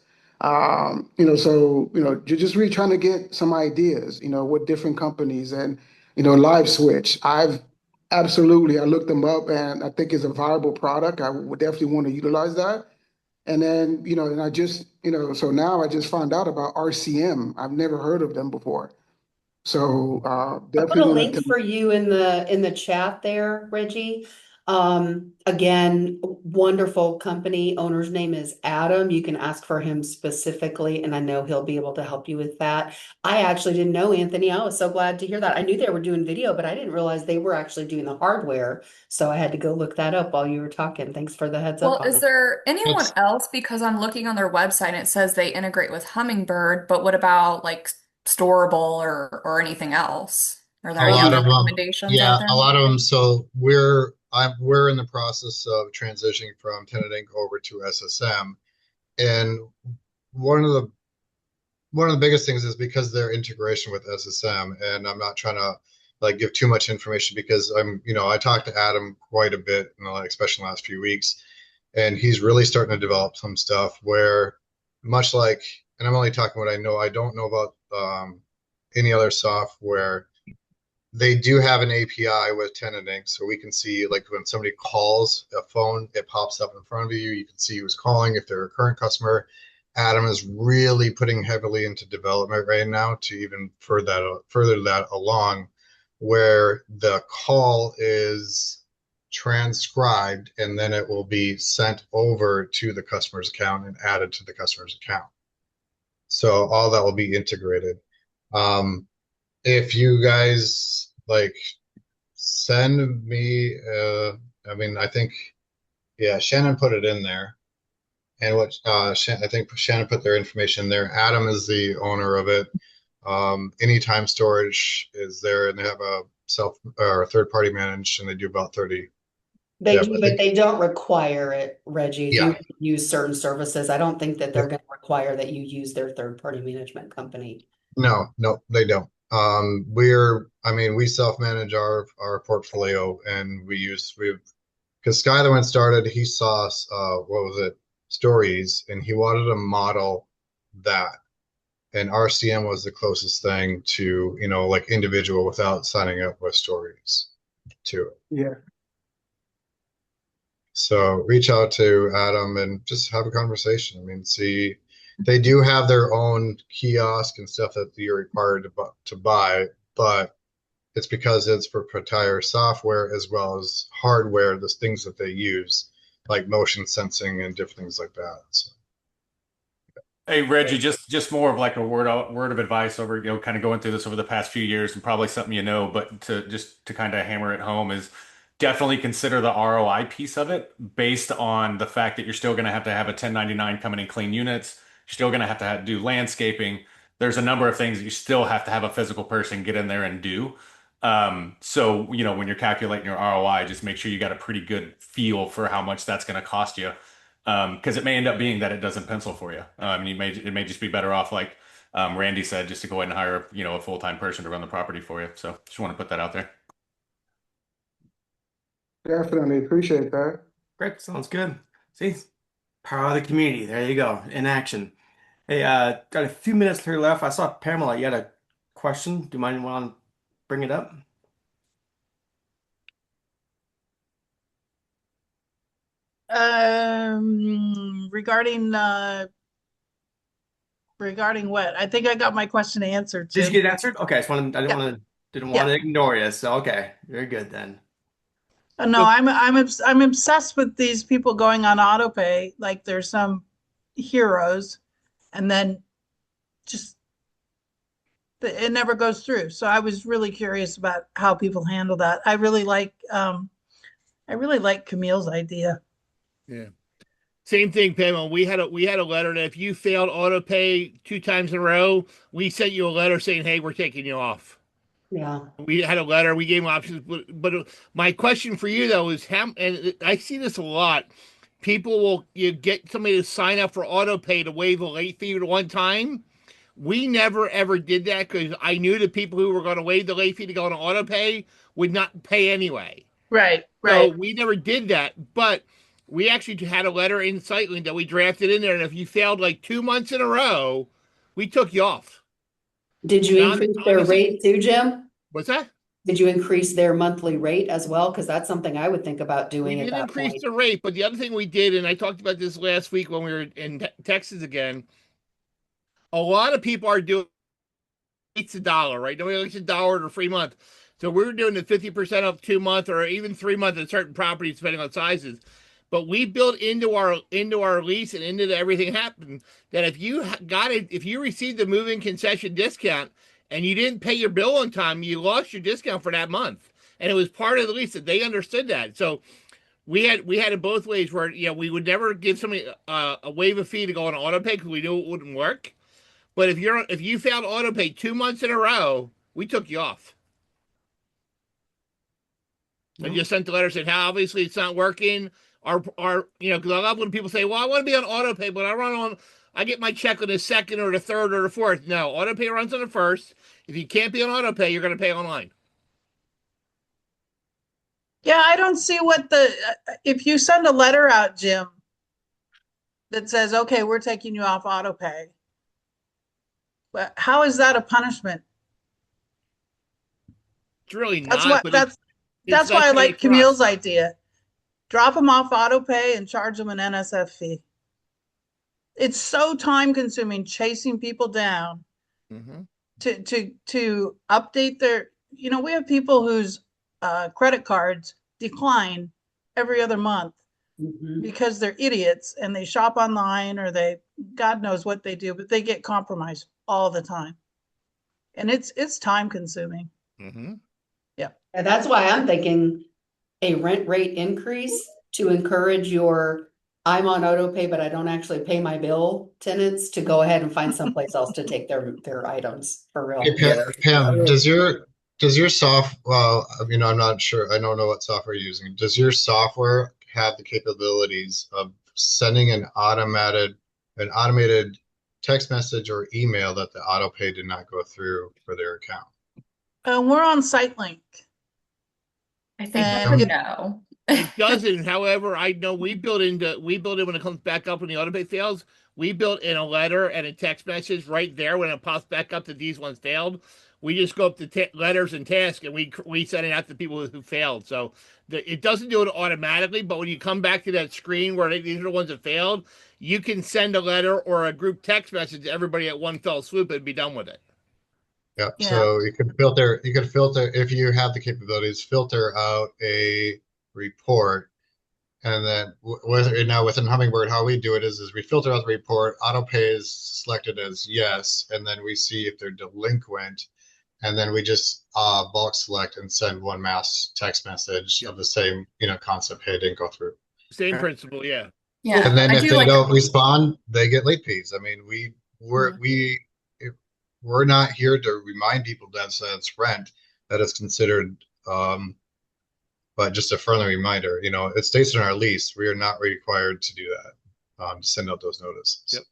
Just really trying to get some ideas, with different companies and, Live Switch. I looked them up and I think it's a viable product. I would definitely want to utilize that. And then, and I just, so now I just found out about RCM. I've never heard of them before. So I put definitely a want link to. for you in the chat there, Reggie. Again, wonderful company. Owner's name is Adam. You can ask for him specifically, and I know he'll be able to help you with that. I actually didn't know, Anthony. I was so glad to hear that. I knew they were doing video, but I didn't realize they were actually doing the hardware. So I had to go look that up while you were talking. Thanks for the heads up Well, on is it. there anyone else? Because I'm looking on their website and it says they integrate with Hummingbird, but what about like Storable or anything else? Are there A any lot other of them, recommendations yeah, out there? a lot of them. So we're in the process of transitioning from Tenant over to SSM, and one of the biggest things is because their integration with SSM, and I'm not trying to like give too much information because I talked to Adam quite a bit, especially in the last few weeks, and he's really starting to develop some stuff where much like, and I'm only talking what I know, I don't know about any other software. They do have an API with tenanting, so we can see like when somebody calls a phone, it pops up in front of you. You can see who's calling if they're a current customer. Adam is really putting heavily into development right now to even further that along, where the call is transcribed and then it will be sent over to the customer's account and added to the customer's account. So all that will be integrated. If you guys like send me, I think, yeah, Shannon put it in there. And I think Shannon put their information there. Adam is the owner of it. Anytime Storage is there, and they have self or third party managed, and they do about 30. They Yeah, do, but but they don't require it, Reggie. If yeah, you use certain services, I don't think that they're going to require that you use their third party management company. no, they don't. I mean, we self manage our portfolio, and because Skyler when started, he saw what was it, Stories, and he wanted to model that. And RCM was the closest thing to, like individual without signing up with Stories to it. Yeah. So reach out to Adam and just have a conversation. I mean, see, they do have their own kiosk and stuff that you're required to buy, but it's because it's proprietary software as well as hardware, the things that they use, like motion sensing and different things like that. So. Hey Reggie, just more of like a word of advice over, kind of going through this over the past few years, and probably something but to kind of hammer it home is definitely consider the ROI piece of it based on the fact that you're still going to have a 1099 come in and clean units. You're still going to have do landscaping. There's a number of things that you still have to have a physical person get in there and do. So, when you're calculating your ROI, just make sure you got a pretty good feel for how much that's going to cost you. Because it may end up being that it doesn't pencil for you. It may just be better off, like Randy said, just to go ahead and hire a full-time person to run the property for you. So just want to put that out there. Definitely appreciate that. Great, sounds good. See, power of the community. There you go, in action. Hey, got a few minutes here left. I saw Pamela. You had a question. Do you mind want to bring it up? Regarding what? I think I got my question answered, Did you Jim. get it answered? Okay, I didn't want to ignore you. So okay, very good then. No, I'm obsessed with these people going on auto pay. Like there's some heroes, and then just it never goes through. So I was really curious about how people handle that. I really like Camille's idea. Yeah. Same thing, Pamela. We had a letter that if you failed auto pay 2 times in a row, we sent you a letter saying, "Hey, we're taking you off." Yeah. We had a letter. We gave them options, but my question for you though is how. And I see this a lot. People will get somebody to sign up for auto pay to waive a late fee at one time. We never ever did that because I knew the people who were going to waive the late fee to go on auto pay would not pay anyway. Right. So we never did that, but we actually had a letter in Sightline that we drafted in there, and if you failed like 2 months in a row, we took you off. Did you increase their rate too, Jim? What's that? Did you increase their monthly rate as well? Because that's something I would think about doing. We did increase the rate, but the other thing we did, and I talked about this last week when we were in Texas again, a lot of people are doing it's $1, right? Nobody likes $1 or a free month. So we were doing the 50% off 2 month or even 3 month at certain properties, depending on sizes. But we built into our lease and into everything happened that if you received the move-in concession discount and you didn't pay your bill on time, you lost your discount for that month. And it was part of the lease that they understood that. So we had it both ways where we would never give somebody a waive a fee to go on auto pay because we knew it wouldn't work. But if you failed auto pay 2 months in a row, we took you off. And just sent the letter saying how obviously it's not working. Because I love when people say, "Well, I want to be on auto pay, but I get my check on the 2nd or the 3rd or the 4th." No, auto pay runs on the 1st. If you can't be on auto pay, you're going to pay online. Yeah, I don't see if you send a letter out, Jim, that says, "Okay, we're taking you off auto pay." But how is that a punishment? It's really not. That's why I like Camille's idea. Drop them off auto pay and charge them an NSF fee. It's so time consuming chasing people down to update their, we have people whose credit cards decline every other month because they're idiots and they shop online or God knows what they do, but they get compromised all the time. And it's time consuming. Yeah. And that's why I'm thinking a rent rate increase to encourage I'm on auto pay, but I don't actually pay my bill tenants to go ahead and find someplace else to take their items for real. Hey, Pam, does your Does your well, I mean, I'm not sure. I don't know what software you're using. Does your software have the capabilities of sending an automated text message or email that the auto pay did not go through for their account? We're on SiteLink. I think And no. It doesn't. However, I know we build in when it comes back up when the autopay fails. We built in a letter and a text message right there when it pops back up that these ones failed. We just go up to letters and tasks and we send it out to people who failed. So it doesn't do it automatically, but when you come back to that screen where these are the ones that failed, you can send a letter or a group text message to everybody at one fell swoop and be done with it. Yeah. Yeah. So you could filter if you have the capabilities, filter out a report. And then within Hummingbird, how we do it is we filter out the report, auto pay is selected as yes, and then we see if they're delinquent, and then we just bulk select and send one mass text message of the same concept. Hey, it didn't go through. Same principle, yeah. Yeah. And then I if do they like don't respond, they get late fees. I mean, we're not here to remind people that it's rent, that it's considered but just a friendly reminder, it states in our lease, we are not required to do that, to send out those notices. Yep.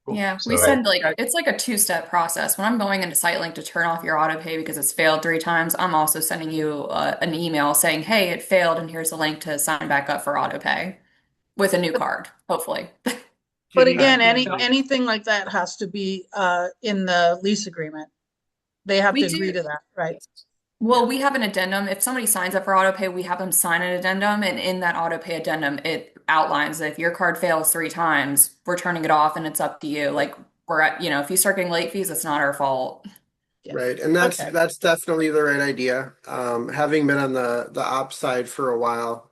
Cool. Yeah, we So, send it's like a two-step process. When I'm going into SiteLink to turn off your auto pay because it's failed 3 times, I'm also sending you an email saying, "Hey, it failed, and here's a link to sign back up for auto pay with a new card, hopefully." But again, anything like that has to be in the lease agreement. They have We to agree do. to that, right? Well, we have an addendum. If somebody signs up for auto pay, we have them sign an addendum, and in that auto pay addendum, it outlines that if your card fails 3 times, we're turning it off, and it's up to you. Like if you start getting late fees, it's not our fault. Right, and that's definitely the right idea. Having been on the ops side for a while,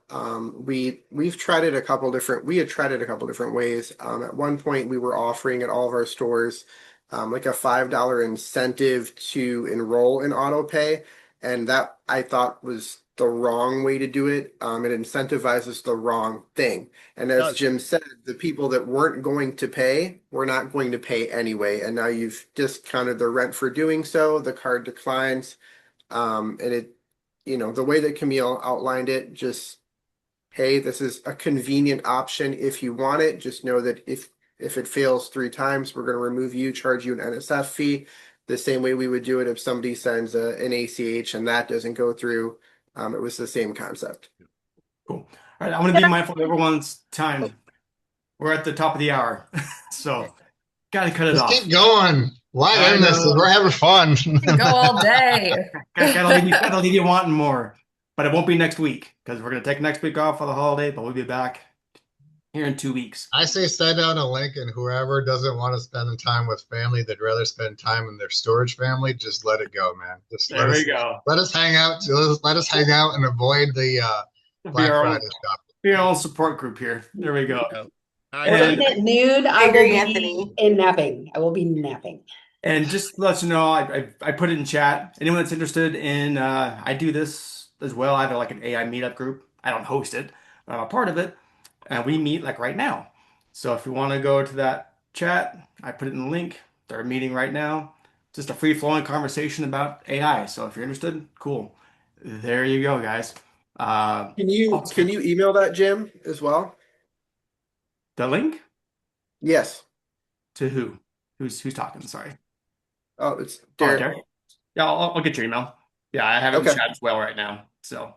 we've tried it a couple different. We had tried it a couple different ways. At one point, we were offering at all of our stores like a $5 incentive to enroll in auto pay, and that I thought was the wrong way to do it. It incentivizes the wrong thing. And as Jim said, the people that weren't going to pay were not going to pay anyway. And now you've discounted the rent for doing so. The card declines. And the way that Camille outlined it, just, hey, this is a convenient option if you want it. Just know that if it fails 3 times, we're going to remove you, charge you an NSF fee. The same way we would do it if somebody sends an ACH and that doesn't go through. It was the same concept. Cool. All right, I'm going to be mindful of everyone's time. We're at the top of the hour, so got to cut it off. Keep going. Why end this? We're having fun. Go all day. Gotta leave you wanting more, but it won't be next week because we're going to take next week off for the holiday, but we'll be back here in 2 weeks. I say send out a link, and whoever doesn't want to spend the time with family, they'd rather spend time in their storage family, just let it go, man. There we go. Let us hang out. Let us hang out and avoid the Black Friday stuff. Be our own support group here. There we go. And at noon, I will be napping. I will be napping. And just to let you know, I put it in chat. Anyone that's interested in, I do this as well. I have like an AI meetup group. I don't host it, but I'm a part of it. And we meet like right now. So if you want to go to that chat, I put it in the link. They're meeting right now. Just a free-flowing conversation about AI. So if you're interested, cool. There you go, guys. Can you email that, Jim, as well? The link? Yes. To who? Who's talking? Sorry. Oh, it's Derek. Yeah, I'll get your email. Yeah, I have it in chat as well right now. So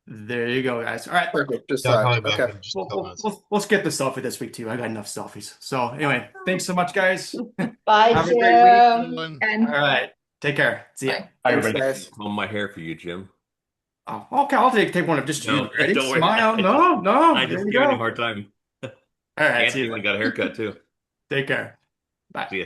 there you go, guys. All right. Perfect. Just okay. We'll skip the selfie this week too. I got enough selfies. So anyway, thanks so much, guys. Bye, Have Jim. a great week. All right. Take care. See ya. Bye, everybody. Comb my hair for you, Jim. Oh, okay. I'll take one of just No, you. Ready? don't worry. Smile. No. I just giving you a hard time. All right. Anthony got a haircut too. Take care. Bye. See ya.